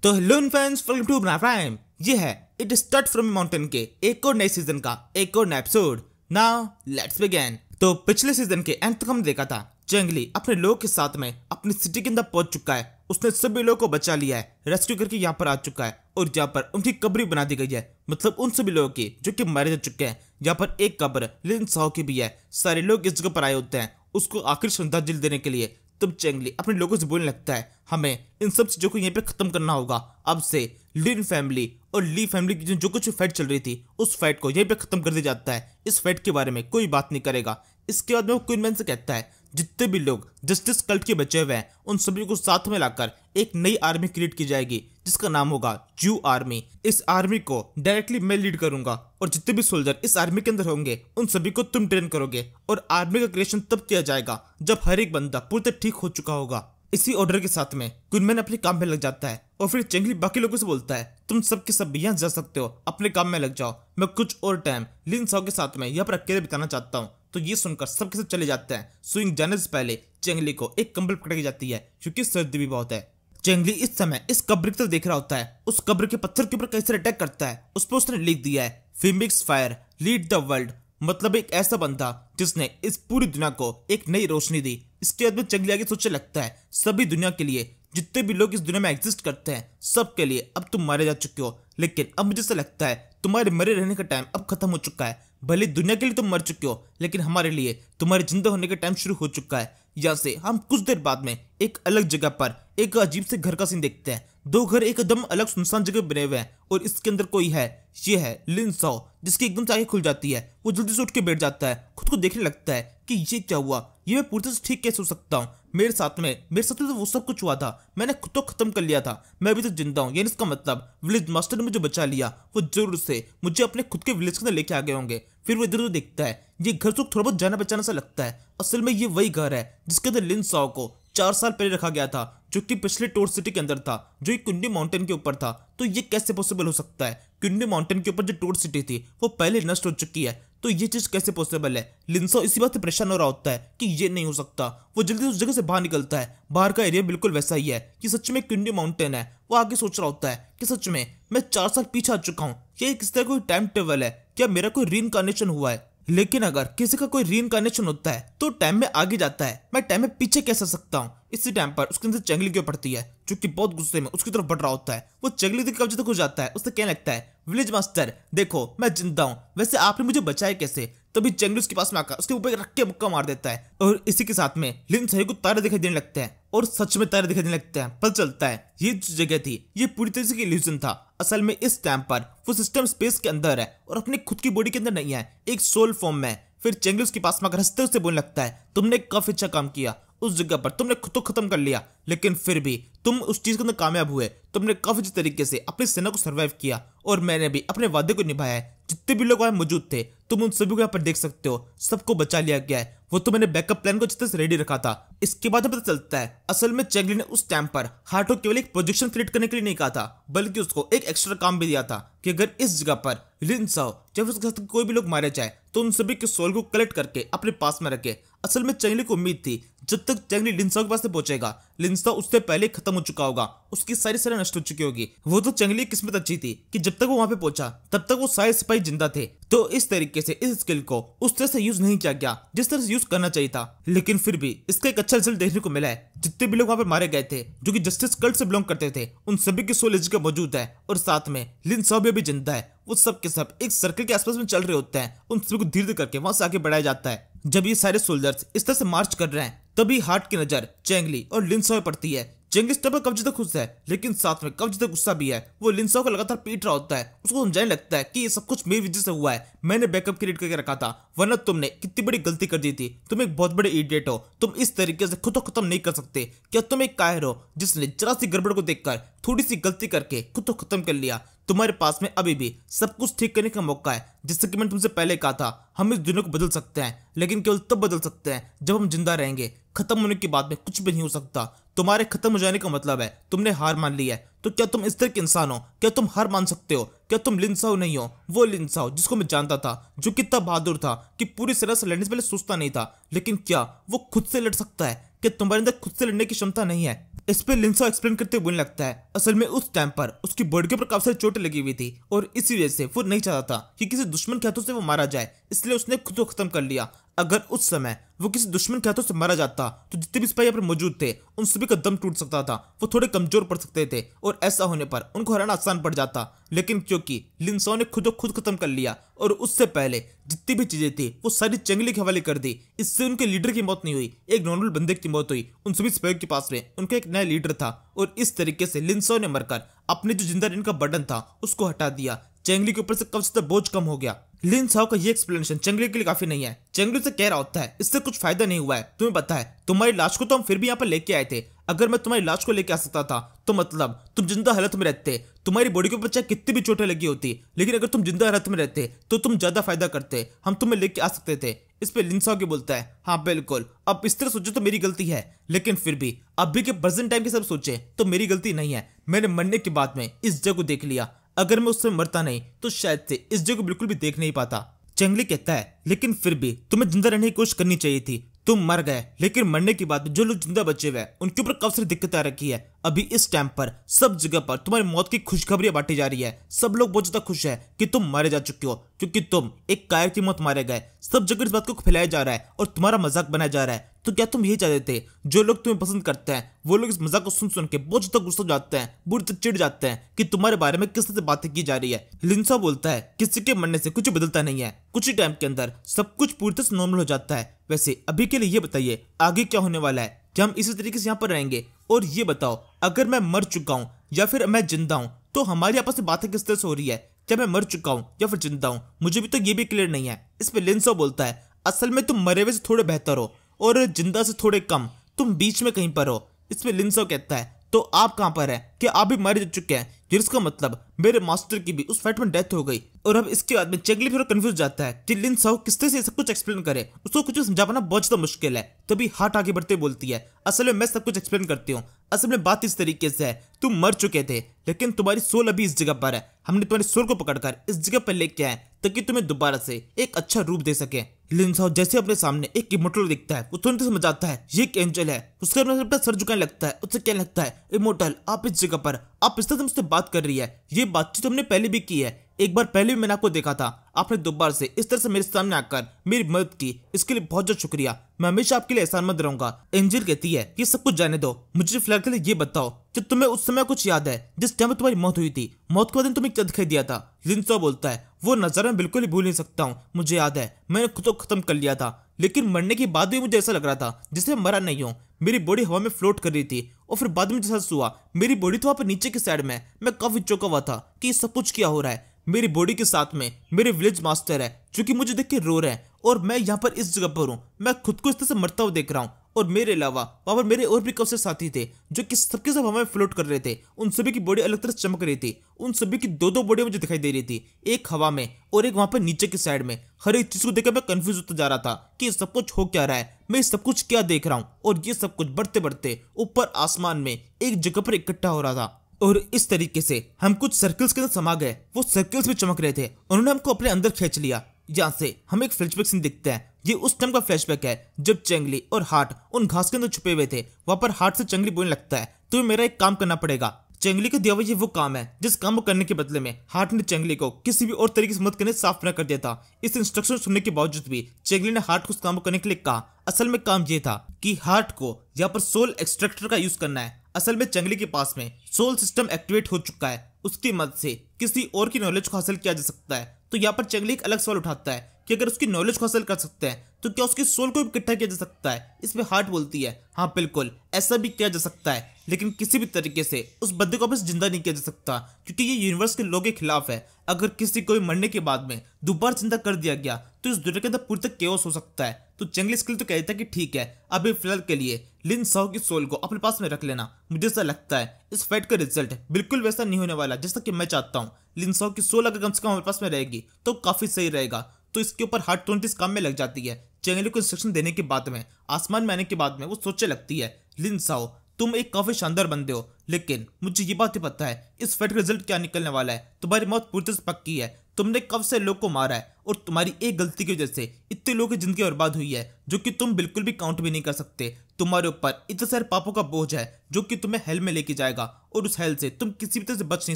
तो hello fans, welcome to अपना prime. ये है इट स्टार्ट फ्रॉम माउंटेन के एक और नए सीजन का एक और नया एपिसोड। Now let's begin. तो पिछले सीजन के एंड तक हमने देखा था जंगली अपने लोगों के साथ में अपनी सिटी के अंदर पहुंच चुका है। उसने सभी लोगों को बचा लिया है, रेस्क्यू करके यहाँ पर आ चुका है और यहाँ पर उनकी कब्र बना दी गई है। मतलब उन सभी लोगों की जो कि मारे जा चुके हैं। यहाँ पर एक कब्र लिन साओ की भी है। सारे लोग इस जगह पर आए होते हैं उसको आखिरी श्रद्धांजलि देने के लिए। तब जंगली अपने लोगों से बोलने लगता है हमें इन सब चीजों को यहीं पे खत्म करना होगा। अब से लिन फैमिली और ली फैमिली की जो कुछ फाइट चल रही थी उस फाइट को यहीं पे खत्म कर दिया जाता है। इस फाइट के बारे में कोई बात नहीं करेगा। इसके बाद में वो क्वीनमैन से कहता है जितने भी लोग जस्टिस कल्ट के बचे हुए हैं उन सभी को साथ में लाकर एक नई आर्मी क्रिएट की जाएगी जिसका नाम होगा जू आर्मी। इस आर्मी को डायरेक्टली मैं लीड करूंगा और जितने भी सोल्जर इस आर्मी के अंदर होंगे उन सभी को तुम ट्रेन करोगे। और आर्मी का क्रिएशन तब किया जाएगा जब हर एक बंदा पूरी तरह ठीक हो चुका होगा। इसी ऑर्डर के साथ में क्वीनमैन अपने काम में लग जाता है और फिर जंगली बाकी लोगों से बोलता है तुम सब के सब यहाँ जा सकते हो, अपने काम में लग जाओ। मैं कुछ और टाइम लिन साओ के साथ में यहाँ पर अकेले बिताना चाहता हूँ। तो ये सुनकर सबके सब चले जाते हैं। स्विंग जाने से पहले जंगली को एक कंबल पकड़ी जाती है क्योंकि सर्दी भी बहुत है। जंगली इस समय इस कब्र की तरफ देख रहा होता है। उस कब्र के पत्थर के ऊपर कैसे अटैक करता है उस पर उसने लिख दिया है Phoenix fire lead the world. मतलब एक ऐसा बंदा जिसने इस पूरी दुनिया को एक नई रोशनी दी। इसके बाद में जंगली आगे सोचने लगता है सभी दुनिया के लिए जितने भी लोग इस दुनिया में एग्जिस्ट करते हैं सबके लिए अब तुम मारे जा चुके हो। लेकिन अब मुझे ऐसा लगता है तुम्हारे मरे रहने का टाइम अब खत्म हो चुका है। भले दुनिया के लिए तुम मर चुके हो लेकिन हमारे लिए तुम्हारे जिंदा होने का टाइम शुरू हो चुका है। यहाँ से हम कुछ देर बाद में एक अलग जगह पर एक अजीब से घर का सीन देखते हैं। दो घर एकदम अलग सुनसान जगह बने हुए हैं और इसके अंदर कोई है। ये है लिन साओ जिसकी एकदम से आंखें खुल जाती है। वो जल्दी से उठ के बैठ जाता है, खुद को देखने लगता है कि ये क्या हुआ, ये मैं पूरी तरह से ठीक कैसे हो सकता हूँ। मेरे साथ में तो वो सब कुछ हुआ था, मैंने खुद तो खत्म कर लिया था, मैं अभी तक जिंदा हूँ। यानी इसका मतलब विलेज मास्टर ने मुझे बचा लिया। वो जरूर से मुझे अपने खुद के विलेज के अंदर लेके आ गए होंगे। फिर वो इधर उधर देखता है, ये घर तो थोड़ा बहुत जाना बचाना सा लगता है। असल में ये वही घर है जिसके अंदर लिन साओ को 4 साल पहले रखा गया था, जो कि पिछले टोर सिटी के अंदर था, जो एक कुंडी माउंटेन के ऊपर था। तो ये कैसे पॉसिबल हो सकता है? कुंडी माउंटेन के ऊपर जो टोर सिटी थी वो पहले नष्ट हो चुकी है, तो ये चीज कैसे पॉसिबल है? लिन साओ इसी बात से परेशान हो रहा होता है कि ये नहीं हो सकता। वो जल्दी उस जगह से बाहर निकलता है। बाहर का एरिया बिल्कुल वैसा ही है कि सच में कुंडी माउंटेन है। वो आगे सोच रहा होता है कि सच में मैं 4 साल पीछे आ चुका हूँ। ये किस तरह कोई टाइम टेबल है? क्या मेरा कोई रीइंकार्नेशन हुआ है? लेकिन अगर किसी का कोई रीइंकार्नेशन होता है तो टाइम में आगे जाता है, मैं टाइम में पीछे कैसे सकता हूँ? इसी टाइम पर उसके अंदर जंगली क्यों पड़ती है जो कि बहुत गुस्से में उसकी तरफ बढ़ रहा होता है। वो जंगली के कब्जे तक हो जाता है। उससे कहने लगता है विलेज मास्टर देखो मैं जिंदा हूँ, वैसे आपने मुझे बचाया कैसे? तभी जंगली उसके पास में आकर उसके ऊपर रख के मुक्का मार देता है और इसी के साथ में लिन साओ को तारे दिखाई देने लगते हैं और सच में तारे दिखाई देने लगते हैं। पता चलता है ये जो जगह थी ये पूरी तरह से इल्यूजन था। असल में इस टाइम पर वो सिस्टम स्पेस के अंदर है और अपने खुद की बॉडी के अंदर नहीं है, एक सोल फॉर्म में। फिर जंगली उसके पास में आकर हंसते हुए बोलने लगता है तुमने काफी अच्छा काम किया, उस जगह पर तुमने खुद तो खत्म कर लिया लेकिन फिर भी तुम उस चीज के अंदर कामयाब हुए। तुमने काफी अच्छे तरीके से अपनी सेना को सर्वाइव किया और मैंने भी अपने वादे को निभाया है। जितने भी लोग वहां मौजूद थे तुम उन सभी को यहाँ पर देख सकते हो, सबको बचा लिया गया है। वो तो मैंने बैकअप प्लान को अच्छे से रेडी रखा था। इसके बाद पता चलता है असल में जंगली ने उस टाइम पर हार्ट को केवल एक प्रोजेक्शन क्रिएट करने के लिए नहीं कहा था, बल्कि उसको एक एक्स्ट्रा काम भी दिया था कि अगर इस जगह पर लिन साओ जब उसके साथ कोई भी लोग मारे जाए तो उन सभी के सोल को कलेक्ट करके अपने पास में रखे। असल में जंगली को उम्मीद थी जब तक जंगली लिन साओ के पास पहुंचेगा लिन साओ उससे पहले खत्म हो चुका होगा, उसकी सारी सेना नष्ट हो चुकी होगी। वो तो जंगली की किस्मत अच्छी थी कि जब तक वो वहां पे पहुंचा तब तक वो सारे सिपाही जिंदा थे। तो इस तरीके से इस स्किल को उस तरह से यूज नहीं किया गया जिस तरह से यूज करना चाहिए था। लेकिन फिर भी इसका एक अच्छा रिजल्ट देखने को मिला है। जितने भी लोग वहां पे मारे गए थे जो कि जस्टिस कल्ट से बिलोंग करते थे उन सभी के सोल इस जगह मौजूद है और साथ में लिन साओ भी जिंदा है। वो सब के सब एक सर्कल के आसपास में चल रहे होते हैं। उन सभी को धीरे धीरे करके वहां से आगे बढ़ाया जाता है। जब ये सारे सोल्जर्स इस तरह से मार्च कर रहे हैं तभी हार्ट की नजर जंगली और लिन साओ पर पड़ती है। जंगली इस टाइम पर कब्जे तक खुश है लेकिन साथ में कब्जे तक गुस्सा भी है। वो लिन साओ को लगातार पीट रहा होता है, उसको समझाने लगता है कि ये सब कुछ मेरी वजह से हुआ है, मैंने बैकअप क्रिएट करके रखा था, वरना तुमने कितनी बड़ी गलती कर दी थी। तुम एक बहुत बड़े इडियट हो, तुम इस तरीके से खुद को खत्म नहीं कर सकते। क्या तुम एक कायर हो जिसने जरा सी गड़बड़ को देखकर थोड़ी सी गलती करके खुद को खत्म कर लिया? तुम्हारे पास में अभी भी सब कुछ ठीक करने का मौका है। जैसे कि मैंने तुमसे पहले कहा था हम इस दुनिया को बदल सकते हैं लेकिन केवल तब बदल सकते हैं जब हम जिंदा रहेंगे। खत्म होने के बाद में कुछ भी नहीं हो सकता। तुम्हारे खत्म हो जाने का मतलब है तुमने हार मान ली है। तो क्या तुम इस तरह के इंसान हो? क्या तुम हार मान सकते हो? क्या तुम लिन साओ नहीं हो? वो लिन साओ जिसको मैं जानता था, जो कितना बहादुर था कि पूरी तरह से लड़ने से पहले सोचता नहीं था। लेकिन क्या वो खुद से लड़ सकता है? क्या तुम्हारे अंदर खुद से लड़ने की क्षमता नहीं है? इस पे लिन साओ एक्सप्लेन करते हुए बोलने लगता है असल में उस टाइम पर उसकी बॉडी के ऊपर काफी सारी चोटें लगी हुई थी और इसी वजह से वो नहीं चाहता था कि किसी दुश्मन के हाथों से वो मारा जाए, इसलिए उसने खुद को खत्म कर लिया। अगर उस समय वो किसी दुश्मन के हाथों से मारा जाता तो जितने भी सिपाही यहाँ पर मौजूद थे उन सभी का दम टूट सकता था, वो थोड़े कमजोर पड़ सकते थे और ऐसा होने पर उनको हराना आसान पड़ जाता। लेकिन क्योंकि लिन साओ ने खुद को खुद खत्म कर लिया और उससे पहले जितनी भी चीजें थी वो सारी चेंगली के हवाले कर दी, इससे उनके लीडर की मौत नहीं हुई, एक नॉर्मल बंदे की मौत हुई। उन सभी सिपाहियों के पास में उनका एक नया लीडर था और इस तरीके से लिन साओ ने मरकर अपने जो जिंदा रहने का बर्डन था उसको हटा दिया। चेंगली के ऊपर से कम से कम बोझ कम हो गया। लिन साओ का ये एक्सप्लेनेशन चेंगली के लिए काफी नहीं है। चेंगली से कह रहा होता है इससे कुछ फायदा नहीं हुआ है, तुम्हें पता है तुम्हारी लाश को तो हम फिर भी यहाँ पर लेके आए थे, अगर मैं तुम्हारी लाश को लेके आ सकता था तो मतलब तुम जिंदा हालत में रहते, तुम्हारी बॉडी के ऊपर चाहे कितनी भी चोटें लगी होती, लेकिन अगर तुम जिंदा हालत में रहते तो तुम ज्यादा फायदा करते, हम तुम्हें लेके आ सकते थे। इस पे लिन साओ के बोलता है हाँ बिल्कुल, अब इस तरह सोचो तो मेरी गलती है, लेकिन फिर भी अभी के प्रेजेंट टाइम के सब सोचे तो मेरी गलती नहीं है। मैंने मरने के बाद में इस जगह को देख लिया, अगर मैं उससे मरता नहीं तो शायद से इस जगह को बिल्कुल भी देख नहीं पाता। चेंगली कहता है लेकिन फिर भी तुम्हें जिंदा रहने की कोशिश करनी चाहिए थी, तुम मर गए, लेकिन मरने के बाद जो लोग जिंदा बचे हुए उनके ऊपर काफी सारी दिक्कतें आ रखी है। अभी इस टाइम पर सब जगह पर तुम्हारी मौत की खुशखबरियां बांटी जा रही है, सब लोग बहुत ज्यादा खुश है कि तुम मारे जा चुके हो क्योंकि तुम एक कायर की मौत मारे गए। सब जगह इस बात को फैलाया जा रहा है और तुम्हारा मजाक बनाया जा रहा है। तो क्या तुम यही चाहते थे जो लोग तुम्हें पसंद करते हैं वो लोग इस मजाक को सुन सुन के बहुत ज्यादा गुस्सा हो जाते हैं, बुरी तरह चिढ़ जाते हैं कि तुम्हारे बारे में किस तरह से बातें की जा रही है। लिन साओ बोलता है किसी के मरने से कुछ बदलता नहीं है, कुछ ही टाइम के अंदर सब कुछ पूरी तरह से नॉर्मल हो जाता है। वैसे अभी के लिए ये बताइए आगे क्या होने वाला है, क्या हम इसी तरीके से यहाँ पर रहेंगे? और ये बताओ अगर मैं मर चुका हूँ या फिर मैं जिंदा हूँ तो हमारी आपस में बातें किस तरह से हो रही है, क्या मैं मर चुका हूँ या फिर जिंदा हूँ, मुझे भी तो ये भी क्लियर नहीं है। इस पे लिन साओ बोलता है असल में तुम मरे हुए से थोड़े बेहतर हो और जिंदा से थोड़े कम, तुम बीच में कहीं पर हो। इस पे लिन साओ कहता है तो आप कहां पर हैं, क्या आप भी मारे जा चुके हैं? जिसका मतलब मेरे मास्टर की भी उस फाइट में डेथ हो गई। और अब इसके बाद में चेंगली थोड़ा कंफ्यूज जाता है कि लिन साओ किस तरह से सब कुछ एक्सप्लेन करे, उसको कुछ समझा पाना बहुत ज्यादा मुश्किल है। तभी हार्ट आगे बढ़ते बोलती है असल में मैं सब कुछ एक्सप्लेन करती हूँ, असल में बात इस तरीके से है तुम मर चुके थे लेकिन तुम्हारी सोल अभी इस जगह पर है, हमने तुम्हारी सोल को पकड़कर इस जगह पर लेके आए ताकि तुम्हें दोबारा से एक अच्छा रूप दे सके। लिन साओ जैसे अपने सामने एक इमोर्टल दिखता है वो तुरंत समझ आता है ये एक एंजल है, उसका अपना सर झुकाने लगता है, उससे कहने लगता है इमोर्टल आप इस जगह पर, आप इस तरह से मुझसे बात कर रही है, ये बातचीत हमने पहले भी की है, एक बार पहले भी मैंने आपको देखा था, आपने दोबारा से इस तरह से मेरे सामने आकर मेरी मदद की, इसके लिए बहुत बहुत शुक्रिया, मैं हमेशा आपके लिए एहसानमंद रहूंगा। एंजल कहती है ये सब कुछ जाने दो, मुझे फिलहाल के लिए ये बताओ कि तुम्हें उस समय कुछ याद है जिस टाइम तुम्हारी मौत हुई थी, मौत के बाद तुम्हें क्या दिखाई दिया था? लिन साओ बोलता है वो नजारा मैं बिल्कुल ही भूल नहीं सकता हूँ, मुझे याद है मैंने खुद को खत्म कर लिया था, लेकिन मरने के बाद भी मुझे ऐसा लग रहा था जैसे मरा नहीं हूँ, मेरी बॉडी हवा में फ्लोट कर रही थी और फिर बाद में जैसा हुआ मेरी बॉडी तो वहां पर नीचे की साइड में, मैं काफी चौंका हुआ था कि ये सब कुछ क्या हो रहा है। मेरी बॉडी के साथ में मेरे विलेज मास्टर है जो कि मुझे देख के रो रहे हैं और मैं यहाँ पर इस जगह पर हूँ, मैं खुद को इस तरह से मरता हुआ देख रहा हूँ और मेरे अलावा वहां पर मेरे और भी काफी साथी थे जो कि सबके सब हवा में फ्लोट कर रहे थे, उन सभी की बॉडी अलग तरह से चमक रही थी, उन सभी की दो दो बॉडी मुझे दिखाई दे रही थी, एक हवा में और एक वहां पर नीचे की साइड में। हर एक चीज को देखकर मैं कंफ्यूज होता जा रहा था कि ये सब कुछ हो क्या रहा है, मैं सब कुछ क्या देख रहा हूँ, और ये सब कुछ बढ़ते बढ़ते ऊपर आसमान में एक जगह पर इकट्ठा हो रहा था। और इस तरीके से हम कुछ सर्कल्स के अंदर समा गए, वो सर्कल्स भी चमक रहे थे, उन्होंने हमको अपने अंदर खींच लिया। यहाँ से हम एक फ्लैशबैक सीन दिखते हैं, ये उस टाइम का फ्लैशबैक है जब चेंगली और हार्ट उन घास के अंदर छुपे हुए थे। वहां पर हार्ट से चेंगली बोलने लगता है तुम्हें मेरा एक काम करना पड़ेगा। चेंगली का दिया हुआ ये वो काम है जिस काम को करने के बदले में हार्ट ने चेंगली को किसी भी और तरीके से मदद करने साफ न कर दिया था। इस इंस्ट्रक्शन सुनने के बावजूद भी चेंगली ने हार्ट को उस काम को करने के लिए कहा। असल में काम ये था कि हार्ट को यहाँ पर सोल एक्सट्रैक्टर का यूज करना है। असल में चेंगली के पास में सोल सिस्टम एक्टिवेट हो चुका है, उसकी मदद से किसी और की नॉलेज को हासिल किया जा सकता है। तो यहाँ पर चेंगली एक अलग सवाल उठाता है कि अगर उसकी नॉलेज को हासिल कर सकते हैं तो क्या उसकी सोल को भी इकट्ठा किया जा सकता है? इसमें हार्ट बोलती है हाँ बिल्कुल ऐसा भी किया जा सकता है, लेकिन किसी भी तरीके से उस बंदे को वापस जिंदा नहीं किया जा सकता क्योंकि ये यूनिवर्स के लॉ के खिलाफ है। अगर किसी को मरने के बाद में दोबारा जिंदा कर दिया गया तो इस दुनिया के अंदर पूरी तक केओस हो सकता है। तो चेंगली इसके लिए तो कहता है कि ठीक है अभी फिलहाल के लिए लिन साओ की सोल को अपने पास में रख लेना। मुझे ऐसा लगता है इस फाइट का रिजल्ट बिल्कुल वैसा नहीं होने वाला जैसा कि मैं चाहता हूँ। लिन साओ की सोल अगर कम से कम हमारे पास में रहेगी तो काफी सही रहेगा। तो इसके ऊपर हार्ट तुरंत इस काम में लग जाती है। चेंगली को इंस्ट्रक्शन देने के बाद में आसमान में आने के बाद में वो सोचने लगती है लिन साओ तुम एक काफी शानदार बंदे हो, लेकिन मुझे ये बात ही पता है इस फाइट का रिजल्ट क्या निकलने वाला है। तुम्हारी मौत पूरी तरह से पक्की है, तुमने कब से लोग को मारा है और तुम्हारी एक गलती की वजह से इतने लोगों की जिंदगी बर्बाद हुई है जो कि तुम बिल्कुल भी काउंट भी नहीं कर सकते। तुम्हारे ऊपर इतने सारे पापों का बोझ है जो कि तुम्हें हेल में लेके जाएगा और उस हेल से तुम किसी भी तरह से बच नहीं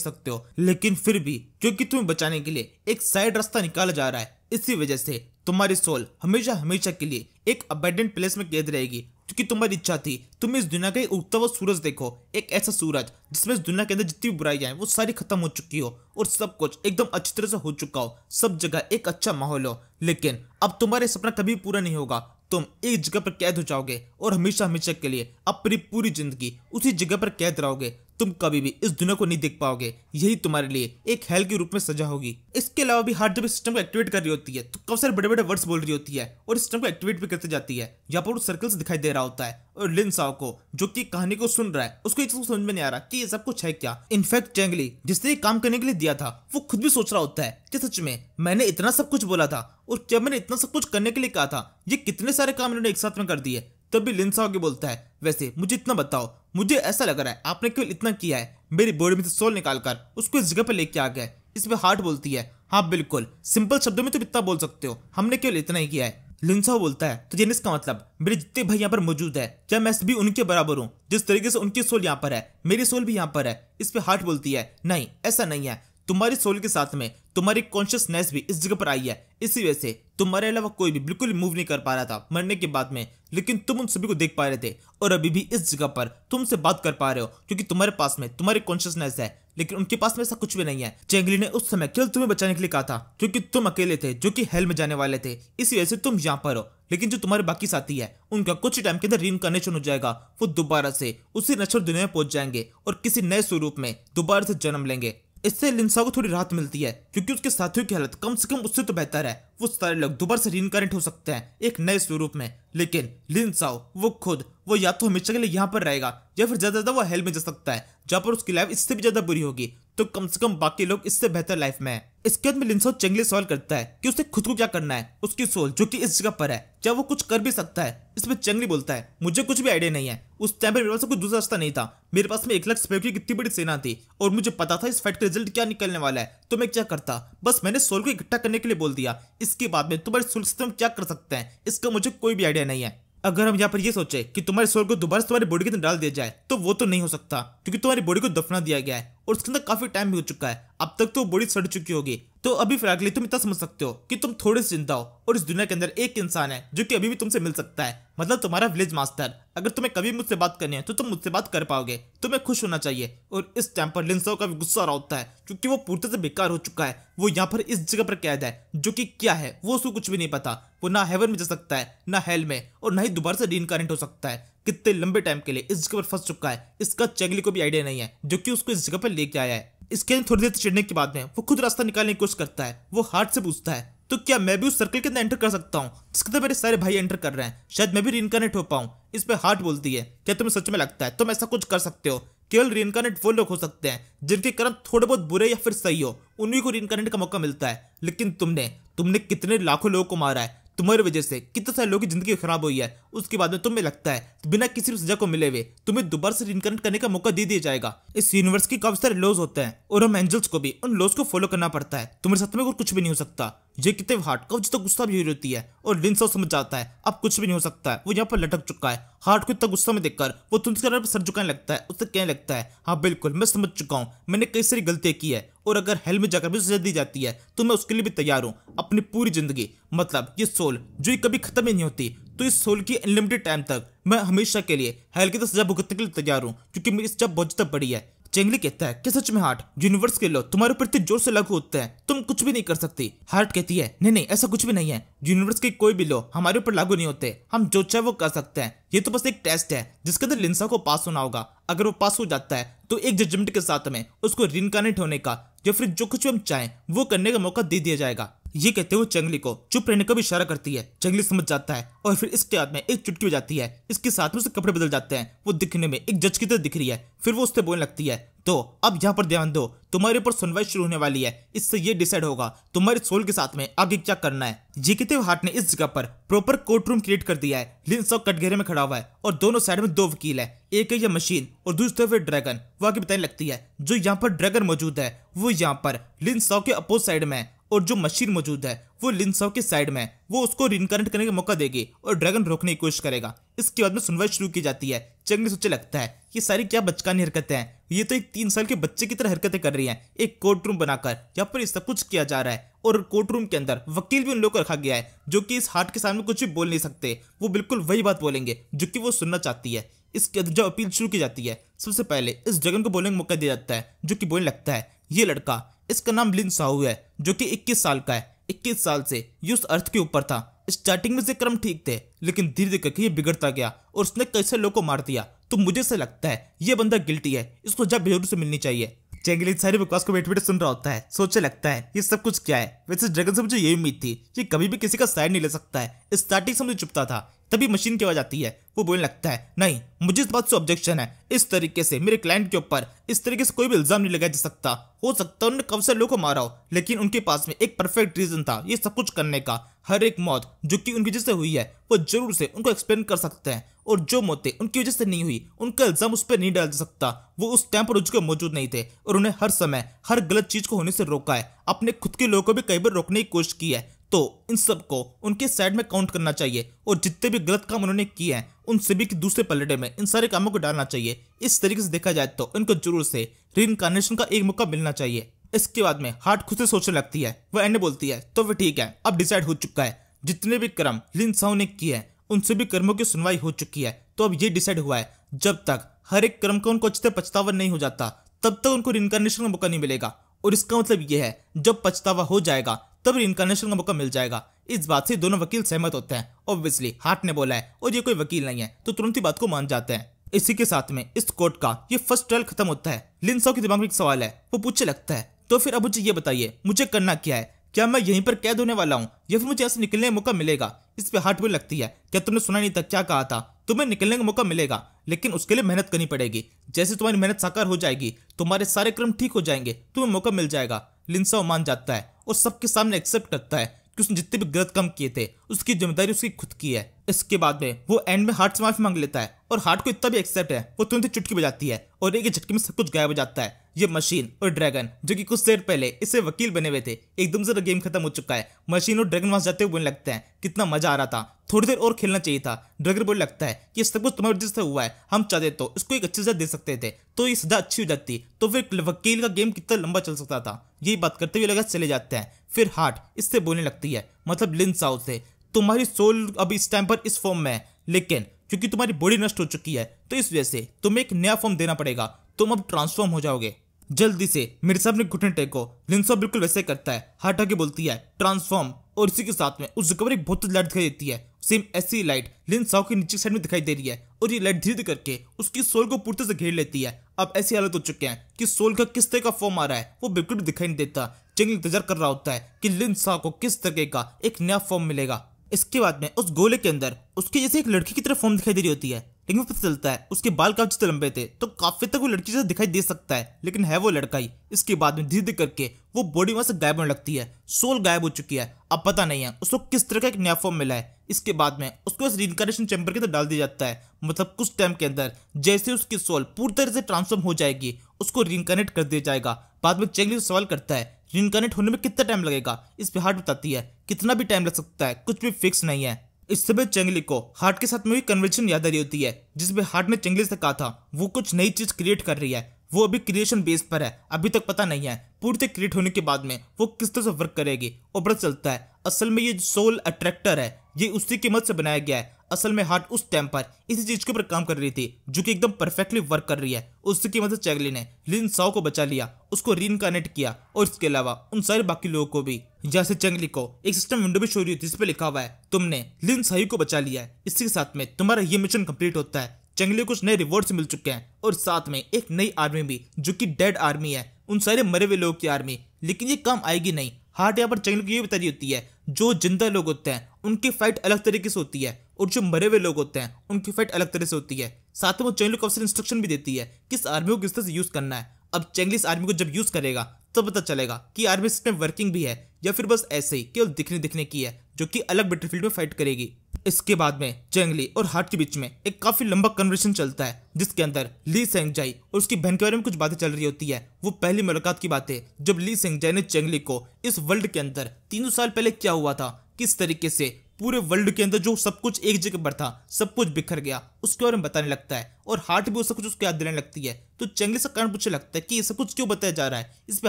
सकते हो। लेकिन फिर भी क्योंकि तुम्हें बचाने के लिए एक साइड रास्ता निकाला जा रहा है, इसी वजह से तुम्हारी सोल हमेशा हमेशा के लिए एक अबैंडन्ड प्लेस में कैद रहेगी। क्योंकि तुम्हारी इच्छा थी तुम इस दुनिया का एक उगता हुआ सूरज देखो, एक ऐसा सूरज जिसमें इस दुनिया के अंदर जितनी भी बुराइयां हैं वो सारी खत्म हो चुकी हो और सब कुछ एकदम अच्छी तरह से हो चुका हो, सब जगह एक अच्छा माहौल हो। लेकिन अब तुम्हारे सपना कभी पूरा नहीं होगा। तुम एक जगह पर कैद हो जाओगे और हमेशा हमेशा के लिए अपनी पूरी जिंदगी उसी जगह पर कैद रहोगे। तुम कभी भी इस दुनिया को नहीं देख पाओगे। यही तुम्हारे लिए एक हेल के रूप में सजा होगी। इसके अलावा भी हार्ट जब इस सिस्टम को एक्टिवेट कर रही होती है तो काफी सारे बड़े बड़े वर्ड्स बोल रही होती है और इस सिस्टम को एक्टिवेट भी करती जाती है। यहाँ पर वो सर्कल्स दिखाई दे रहा होता है और लिन साओ को, जो कि कहानी को सुन रहा है, उसको ये चीज समझ में नहीं आ रहा कि ये सब कुछ है क्या। इनफैक्ट चेंगली जिसने ये काम करने के लिए दिया था वो खुद भी सोच रहा होता है कि सच में मैंने इतना सब कुछ बोला था और क्या मैंने इतना सब कुछ करने के लिए कहा था, ये कितने सारे काम इन्होंने एक साथ में कर दिए। तभी लिन साओ के बोलता है, वैसे मुझे इतना बताओ, मुझे ऐसा लग रहा है आपने केवल इतना किया है, मेरी बॉडी में से सोल निकालकर उसको इस जगह पर लेके आ गए। इस पे हार्ट बोलती है, हाँ बिल्कुल, सिंपल शब्दों में तुम इतना बोल सकते हो, हमने केवल इतना ही किया है। लिन साओ बोलता है, तो जेनिस का मतलब मेरे जितने भाई यहाँ पर मौजूद है क्या मैं भी उनके बराबर हूँ? जिस तरीके से उनकी सोल यहाँ पर है मेरी सोल भी यहाँ पर है। इस पे हार्ट बोलती है, नहीं ऐसा नहीं है, तुम्हारी सोल के साथ में तुम्हारी कॉन्शियसनेस भी इस जगह पर आई है, इसी वजह से तुम्हारे अलावा कोई भी बिल्कुल मूव नहीं कर पा रहा था मरने के बाद में, लेकिन तुम उन सभी को देख पा रहे थे और अभी भी इस जगह पर तुमसे बात कर पा रहे हो क्योंकि तुम्हारे पास में तुम्हारी कॉन्शियसनेस है, लेकिन उनके पास में ऐसा कुछ भी नहीं है। चेंगली ने उस समय केवल तुम्हें बचाने के लिए कहा था क्योंकि तुम अकेले थे जो कि हेल में जाने वाले थे, इसी वजह से तुम यहाँ पर हो। लेकिन जो तुम्हारे बाकी साथी है उनका कुछ टाइम के अंदर रीइंकार्नेशन हो जाएगा, वो दोबारा से उसी नश्वर दुनिया में पहुंच जाएंगे और किसी नए स्वरूप में दोबारा से जन्म लेंगे। इससे लिन साओ को थोड़ी राहत मिलती है क्योंकि उसके साथियों की हालत कम से कम उससे तो बेहतर है। वो सारे लोग दोबारा से रीइंकार्नेट हो सकते हैं एक नए स्वरूप में, लेकिन लिन साओ वो खुद वो या तो हमेशा के लिए यहाँ पर रहेगा या फिर ज्यादा वो हेल में जा सकता है जहाँ पर उसकी लाइफ इससे भी ज्यादा बुरी होगी, तो कम से कम बाकी लोग इससे बेहतर लाइफ में है। इसके बाद में लिन साओ चेंगली सवाल करता है कि उसे खुद को क्या करना है, उसकी सोल जो कि इस जगह पर है क्या वो कुछ कर भी सकता है। इसमें चेंगली बोलता है, मुझे कुछ भी आइडिया नहीं है, उस टाइम पर मेरे पास कोई दूसरा रास्ता नहीं था, मेरे पास में 1 लाख स्पेयर की कितनी बड़ी सेना थी और मुझे पता था इस फाइट का रिजल्ट क्या निकलने वाला है, तो मैं क्या करता, बस मैंने सोल को इकट्ठा करने के लिए बोल दिया। इसके बाद में तुम्हारे सोल सिस्टम क्या कर सकते हैं इसका मुझे कोई भी आइडिया नहीं है। अगर हम यहाँ पर ये सोचे कि तुम्हारे सोल को दोबारा से तुम्हारी बॉडी के अंदर डाल दिया जाए तो वो तो नहीं हो सकता क्योंकि तुम्हारी बॉडी को दफना दिया गया है और उसके अंदर काफी टाइम भी हो चुका है, अब तक तो बॉडी सड़ चुकी होगी। तो अभी फिलहाल के लिए तुम इतना समझ सकते हो कि तुम थोड़े से जिंदा हो और इस दुनिया के अंदर एक इंसान है जो कि अभी भी तुमसे मिल सकता है, मतलब तुम्हारा विलेज मास्टर। अगर तुम्हें कभी मुझसे बात करनी है तो तुम मुझसे बात कर पाओगे, तुम्हें खुश होना चाहिए। और इस टाइम पर लिन साओ का भी गुस्सा आ रहा होता है क्योंकि वो पूरी तरह से बेकार हो चुका है, वो यहाँ पर इस जगह पर कैद है जो कि क्या है वो उसको कुछ भी नहीं पता। वो ना हेवन में जा सकता है ना हेल में और ना ही दोबारा से रीइंकार्नेट हो सकता है। कितने लंबे टाइम के लिए इस जगह पर फंस चुका है इसका चेंगली को भी आइडिया नहीं है जो कि उसको इस जगह पर लेके आया है। इसके थोड़ी देर चिढ़ने के बाद में वो खुद रास्ता निकालने की कोशिश करता है। वो हार्ट से पूछता है, तो क्या मैं भी उस सर्कल के अंदर एंटर कर सकता हूँ जिसके अंदर मेरे सारे भाई एंटर कर रहे हैं, शायद मैं भी रीइंकार्नेट हो पाऊं। इस पे हार्ट बोलती है, क्या तुम्हें सच में लगता है तुम ऐसा कुछ कर सकते हो? केवल रीइंकार्नेट वो लोग हो सकते हैं जिनके कर्म थोड़े बहुत बुरे या फिर सही हो, उन्हीं को रीइंकार्नेट का मौका मिलता है। लेकिन तुमने कितने लाखों लोगों को मारा है, तुम्हारी वजह से कितने सारे लोगों की जिंदगी खराब हुई है, उसके बाद में तुम्हें लगता है बिना किसी भी सजा को मिले हुए तुम्हें दोबारा से रीइंकार्नेट करने का मौका दे दिया जाएगा। इस यूनिवर्स की काफी सारे लॉज होते हैं और हम एंजल्स को भी उन लॉज को फॉलो करना पड़ता है, तुम्हारे साथ में कुछ भी नहीं हो सकता। ये कितने हार्ट का जितना गुस्सा भी हो रही है और लिन साओ समझ जाता है अब कुछ भी नहीं हो सकता है। वो यहाँ पर लटक चुका है, हार्ट को इतना गुस्सा में देखकर वो तुमसे सर झुकाने लगता है, उससे कहने लगता है, हाँ बिल्कुल मैं समझ चुका हूँ, मैंने कई सारी गलतियां की है और अगर हेल में जाकर भी सजा दी जाती है तो मैं उसके लिए भी तैयार हूँ। अपनी पूरी जिंदगी, मतलब ये सोल जो ये कभी खत्म ही नहीं होती, तो इस सोल की अनलिमिटेड टाइम तक मैं हमेशा के लिए हेल की सजा भुगतने के लिए तैयार हूँ क्योंकि मेरी सजा बहुत ज्यादा बड़ी है। चेंगली कहता है कि सच में हार्ट, यूनिवर्स के लोग तुम्हारे ऊपर इतने जोर से लागू होते हैं तुम कुछ भी नहीं कर सकती। हार्ट कहती है, नहीं नहीं ऐसा कुछ भी नहीं है, यूनिवर्स के कोई भी लोग हमारे ऊपर लागू नहीं होते, हम जो चाहे वो कर सकते हैं। ये तो बस एक टेस्ट है जिसके अंदर लिन साओ को पास होना होगा। अगर वो पास हो जाता है तो एक जजमेंट के साथ में उसको रीइंकार्नेट होने का या फिर जो कुछ हम चाहें वो करने का मौका दे दिया जाएगा। ये कहते हुए चेंगली को चुप रहने का भी इशारा करती है। चेंगली समझ जाता है और फिर इसके हाथ में एक चुटकी हो जाती है, इसके साथ में उसके कपड़े बदल जाते हैं, वो दिखने में एक जज की तरह दिख रही है। फिर वो उससे बोलने लगती है, तो अब यहाँ पर ध्यान दो, तुम्हारे ऊपर सुनवाई शुरू होने वाली है, इससे ये डिसाइड होगा तुम्हारे सोल के साथ में आगे क्या करना है। ये कहते हुए हार्ट ने इस जगह पर प्रॉपर कोर्ट रूम क्रिएट कर दिया है। लिन साओ कटघरे में खड़ा हुआ है और दोनों साइड में 2 वकील है, एक है ये मशीन और दूसरी तरफ ड्रैगन। वो आगे बताने लगती है जो यहाँ पर ड्रैगन मौजूद है वो यहाँ पर लिन साओ के अपोज साइड में है और जो मशीन मौजूद है वो लिन साओ के साइड में है, वो उसको रिइनकार्नेट करने का मौका देगी और ड्रैगन रोकने की कोशिश करेगा। इसके बाद में सुनवाई शुरू की जाती है। चंगली सोचे लगता है ये सारी क्या बचकानी हरकतें हैं, ये तो एक 3 साल के बच्चे की तरह हरकतें कर रही हैं। एक कोर्ट रूम बनाकर यहाँ पर सब कुछ किया जा रहा है और कोर्ट रूम के अंदर वकील भी उन लोगों को रखा गया है जो कि इस हार्ट के सामने कुछ भी बोल नहीं सकते। वो बिल्कुल वही बात बोलेंगे जो कि वो सुनना चाहती है। इसके अंदर जब अपील शुरू की जाती है सबसे पहले इस ड्रैगन को बोलने का मौका दिया जाता है जो कि बोलने लगता है ये लड़का, इसका नाम लिन साओ है जो कि 21 साल का है। 21 साल से ये उस अर्थ के ऊपर था। स्टार्टिंग में से क्रम ठीक थे लेकिन धीरे धीरे करके ये बिगड़ता गया और उसने कैसे लोगों को मार दिया। तो मुझे से लगता है ये बंदा गिल्टी है, इसको जब बेजोर से मिलनी चाहिए। चेंगली सारी बकवास को बैठे बैठे सुन रहा होता है, सोचे लगता है ये सब कुछ क्या है। वैसे ड्रैगन से मुझे यही उम्मीद थी ये कभी भी किसी का साइड नहीं ले सकता है। स्टार्टिंग से मुझे चुपता था, तभी मशीन की आवाज आती है। वो बोलने लगता है नहीं, मुझे इस बात से ऑब्जेक्शन है, इस तरीके से मेरे क्लाइंट के ऊपर इस तरीके से कोई भी इल्जाम नहीं लगाया जा सकता। हो सकता है उन्होंने कब से लोगों को मारा हो लेकिन उनके पास में एक परफेक्ट रीजन था ये सब कुछ करने का। हर एक मौत जो कि उनकी वजह से हुई है वो जरूर से उनको एक्सप्लेन कर सकते हैं और जो मौतें उनकी वजह से नहीं हुई उनका इल्जाम उस पर नहीं डाल सकता। वो उस टाइम पर उसके मौजूद नहीं थे और उन्हें हर समय हर गलत चीज को होने से रोका है। अपने खुद के लोगों को भी कई बार रोकने की कोशिश की है। तो इन सबको उनके साइड में काउंट करना चाहिए और जितने भी गलत काम उन्होंने किए हैं उन सभी के दूसरे पलड़े में इन सारे कामों को डालना चाहिए। इस तरीके से देखा जाए तो इनको जरूर से रीइंकार्नेशन का एक मौका मिलना चाहिए। इसके बाद में हार्ट खुद से सोचने लगती है। वो एंड बोलती है तो वो ठीक है, अब डिसाइड हो चुका है, जितने भी कर्म लिन साओ ने किए हैं उन सभी कर्मों की सुनवाई हो चुकी है। तो अब ये डिसाइड हुआ है जब तक हर एक कर्म का उनको अच्छे से पछतावा नहीं हो जाता तब तक उनको रिइंकार्नेशन का मौका नहीं मिलेगा। और इसका मतलब ये है जब पछतावा हो जाएगा तब रिइंकार्नेशन का मौका मिल जाएगा। इस बात से दोनों वकील सहमत होते हैं। ऑब्वियसली हार्ट ने बोला है और ये कोई वकील नहीं है तो तुरंत ही बात को मान जाते हैं। इसी के साथ में इस कोर्ट का ये फर्स्ट ट्रायल खत्म होता है। लिन साओ के दिमाग में एक सवाल है, वो पूछने लगता है तो फिर अब मुझे ये बताइए मुझे करना क्या है, क्या मैं यहीं पर कैद होने वाला हूँ या फिर मुझे यहाँ से निकलने का मौका मिलेगा। इस पे हार्ट बोलने लगती है क्या तुमने सुना नहीं था क्या कहा था, तुम्हें निकलने का मौका मिलेगा लेकिन उसके लिए मेहनत करनी पड़ेगी। जैसे तुम्हारी मेहनत साकार हो जाएगी तुम्हारे सारे कर्म ठीक हो जाएंगे, तुम्हें मौका मिल जाएगा। लिन साओ मान जाता है और सबके सामने एक्सेप्ट करता है कि उसने जितने भी गलत काम किए थे उसकी जिम्मेदारी उसकी खुद की है। इसके बाद में वो एंड में हार्ट से माफी मांग लेता है और हार्ट को इतना भी एक्सेप्ट है वो तुरंत ही चुटकी बजाती है और एक झटके में सब कुछ गायब हो जाता है। ये मशीन और ड्रैगन जो कि कुछ देर पहले इसे वकील बने हुए थे एकदम से गेम खत्म हो चुका है। मशीन और ड्रैगन वहां जाते हुए बोलने लगते हैं कितना मजा आ रहा था, थोड़ी देर और खेलना चाहिए था। ड्रैगन बोलने लगता है कि सब कुछ तुम्हारी वजह से हुआ है, हम चाहते तो इसको एक अच्छी सजा दे सकते थे तो ये सजा अच्छी हो जाती तो फिर वकील का गेम कितना लंबा चल सकता था। यही बात करते हुए लगा चले जाते हैं। फिर हार्ट इससे बोलने लगती है मतलब लिन साओ से तुम्हारी सोल अभी इस टाइम पर इस फॉर्म में है लेकिन क्योंकि तुम्हारी बॉडी नष्ट हो चुकी है तो इस वजह से तुम्हें एक नया फॉर्म देना पड़ेगा, तुम अब ट्रांसफॉर्म हो जाओगे, जल्दी से मेरे सामने घुटने टेको। लिन साओ बिल्कुल वैसे करता है, हार्ट आके बोलती है ट्रांसफॉर्म और इसी के साथ में उस जगह पर एक बहुत लाइट दिखाई देती है। सेम ऐसी लाइट लिन साओ के नीचे साइड में दिखाई दे रही है और ये लाइट धीरे धीरे करके उसकी सोल को पूर्ति से घेर लेती है। अब ऐसी हालत हो चुके हैं कि सोल का किस तरह का फॉर्म आ रहा है वो बिल्कुल भी दिखाई नहीं देता। चंगली इंतजार कर रहा होता है कि लिन साओ को किस तरह का एक नया फॉर्म मिलेगा। इसके बाद में उस गोले के अंदर उसके जैसे एक लड़की की तरह फॉर्म दिखाई दे रही होती है लेकिन पता चलता है उसके बाल काफी जितने लंबे थे तो काफी तक वो लड़की जैसे दिखाई दे सकता है लेकिन है वो लड़का ही। इसके बाद में धीरे धीरे करके वो बॉडी वहां से गायब होने लगती है, सोल गायब हो चुकी है। अब पता नहीं है उसको किस तरह का एक नया फॉर्म मिला है। इसके बाद में उसको इस रिइंकार्नेशन चैम्बर के अंदर डाल दिया जाता है। मतलब कुछ टाइम के अंदर जैसे उसकी सोल पूरी तरह से ट्रांसफॉर्म हो जाएगी उसको रिइंकार्नेट कर दिया जाएगा। बाद में चेंगली सवाल करता है रिइंकार्नेट होने में कितना टाइम लगेगा। इस पे हार्ट बताती है कितना भी टाइम लग सकता है, कुछ भी फिक्स नहीं है। इस समय चेंगली को हार्ट के साथ में भी कन्वर्सेशन याद आ रही होती है जिसमें हार्ट ने चेंगली से कहा था वो कुछ नई चीज क्रिएट कर रही है, वो अभी क्रिएशन बेस पर है, अभी तक पता नहीं है पूरी तरह क्रिएट होने के बाद में वो किस तरह से वर्क करेगी। और पता चलता है असल में ये सोल अट्रैक्टर है ये उसी की मदद से बनाया गया है। असल में हार्ट उस टाइम पर इसी चीज के ऊपर काम कर रही थी जो कि एकदम परफेक्टली वर्क कर रही है। उसी की मदद चेंगली ने लिन साओ को बचा लिया, उसको रीइंकार्नेट किया और इसके अलावा उन सारे बाकी लोगों को भी। जैसे चेंगली को एक सिस्टम विंडो भी शो रही थी जिस पे लिखा हुआ है तुमने लिन साओ को बचा लिया है, इसी के साथ में तुम्हारा ये मिशन कंप्लीट होता है। चेंगली को कुछ नए रिवॉर्ड्स मिल चुके हैं और साथ में एक नई आर्मी भी जो कि डेड आर्मी है, उन सारे मरे हुए लोगों की आर्मी। लेकिन ये काम आएगी नहीं। हार्ट यहाँ पर चेंगली को ये बता रही होती है जो जिंदा लोग होते हैं उनकी फाइट अलग तरीके से होती है और जो मरे हुए लोग होते हैं उनकी फाइट अलग तरह से होती है। साथ में वो चेंगली को अक्सर इंस्ट्रक्शन भी देती है किस आर्मी को किस तरह से यूज करना है। अब चेंगली इस आर्मी को जब यूज करेगा तो पता चलेगा कि आर्मी सिस्टम वर्किंग भी है या फिर बस ऐसे ही केवल दिखने की है जो कि अलग बैटलफील्ड में फाइट करेगी। इसके बाद में चेंगली और हार्ट के बीच में एक काफी लंबा कन्वर्सेशन चलता है, जिसके अंदर ली सेंगजाई और उसकी बहन के बारे में कुछ बातें चल रही होती है। वो पहली मुलाकात की बातें जब ली सेंगजाई ने चेंगली को इस वर्ल्ड के अंदर 300 साल पहले क्या हुआ था, किस तरीके से पूरे वर्ल्ड के अंदर जो सब कुछ एक जगह पर था सब कुछ बिखर गया, उसके बारे में बताने लगता है। और हार्ट भी वो सब कुछ उसको याद दिलाने लगती है। तो चेंगली से कारण पूछने लगता है कि ये सब कुछ क्यों बताया जा रहा है। इस पे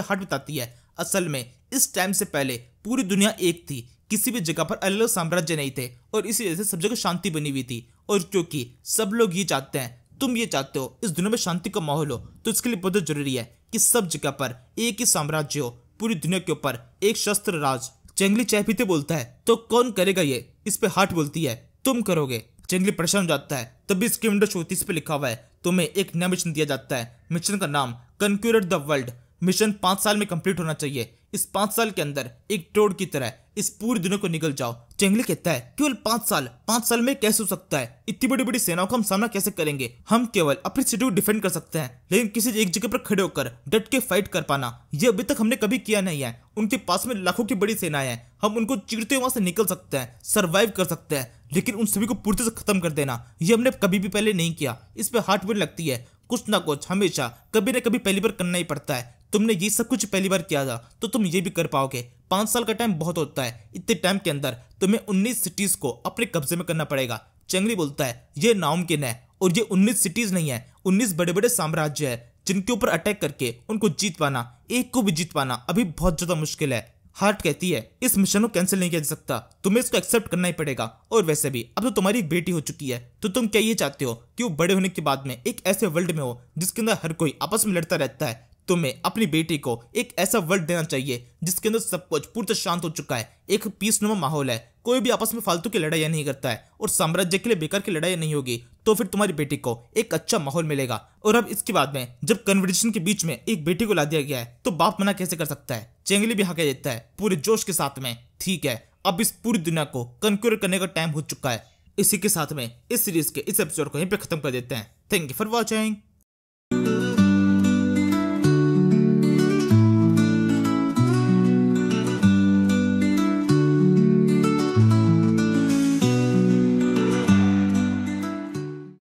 हार्ट बताती है असल में इस टाइम से पहले पूरी दुनिया एक थी, किसी भी जगह पर अलग साम्राज्य नहीं थे और इसी वजह से सब जगह शांति बनी हुई थी। और क्योंकि सब लोग ये चाहते हैं, तुम ये चाहते हो इस दुनिया में शांति का माहौल हो, तो इसके लिए बहुत जरूरी है कि सब जगह पर एक ही साम्राज्य हो, पूरी दुनिया के ऊपर एक शस्त्र राज। चेंगली चाय पीते बोलता है तो कौन करेगा ये। इस पे हार्ट बोलती है तुम करोगे। चेंगली परेशान हो जाता है। तभी इसके विंडो 34 पे लिखा हुआ है तुम्हें एक नया मिशन दिया जाता है। मिशन का नाम कन्क्यूर द वर्ल्ड। मिशन 5 साल में कंप्लीट होना चाहिए। इस 5 साल के अंदर एक टोड़ की तरह इस पूरी दुनिया को निकल जाओ। चेंगली कहता है केवल 5 साल में कैसे हो सकता है, इतनी बड़ी बड़ी सेनाओं का हम सामना कैसे करेंगे। हम केवल अपनी सिटी को डिफेंड कर सकते हैं, लेकिन किसी एक जगह पर खड़े होकर डट के फाइट कर पाना ये अभी तक हमने कभी किया नहीं है। उनके पास में लाखों की बड़ी सेनाएं हैं, हम उनको चीरते हुए वहां से निकल सकते हैं, सर्वाइव कर सकते हैं, लेकिन उन सभी को पूरी तरह से खत्म कर देना ये हमने कभी भी पहले नहीं किया। इस पे हार्ट बोलने लगती है कुछ ना कुछ हमेशा कभी ना कभी पहली बार करना ही पड़ता है। तुमने ये सब कुछ पहली बार किया था तो तुम ये भी कर पाओगे। 5 साल का टाइम बहुत होता है, इतने टाइम के अंदर तुम्हें 19 सिटीज को अपने कब्जे में करना पड़ेगा। चेंगली बोलता है ये नामुमकिन है और ये 19 सिटीज नहीं है, 19 बड़े बड़े साम्राज्य है जिनके ऊपर अटैक करके उनको जीत पाना, एक को भी जीत पाना अभी बहुत ज्यादा मुश्किल है। हार्ट कहती है इस मिशन को कैंसिल नहीं किया जा सकता, तुम्हें इसको एक्सेप्ट करना ही पड़ेगा। और वैसे भी अब तो तुम्हारी एक बेटी हो चुकी है, तो तुम क्या ये चाहते हो कि वो बड़े होने के बाद में एक ऐसे वर्ल्ड में हो जिसके अंदर हर कोई आपस में लड़ता रहता है। तुम्हें अपनी बेटी को एक ऐसा वर्ल्ड देना चाहिए जिसके अंदर सब कुछ पूरी तरह शांत हो चुका है, एक पीसनुमा माहौल है, कोई भी आपस में फालतू की लड़ाइयां नहीं करता है और साम्राज्य के लिए बेकार की लड़ाई नहीं होगी। तो फिर तुम्हारी बेटी को एक अच्छा माहौल मिलेगा। और अब इसके बाद में जब कन्वर्सेशन के बीच में एक बेटी को ला दिया गया है तो बाप मना कैसे कर सकता है। चेंगली भी हाँ कह देता है पूरे जोश के साथ में ठीक है, अब इस पूरी दुनिया को कन्क्यूर करने का टाइम हो चुका है। इसी के साथ में इस सीरीज के इस एपिसोड को यहीं पे खत्म कर देते हैं। Thank you for watching.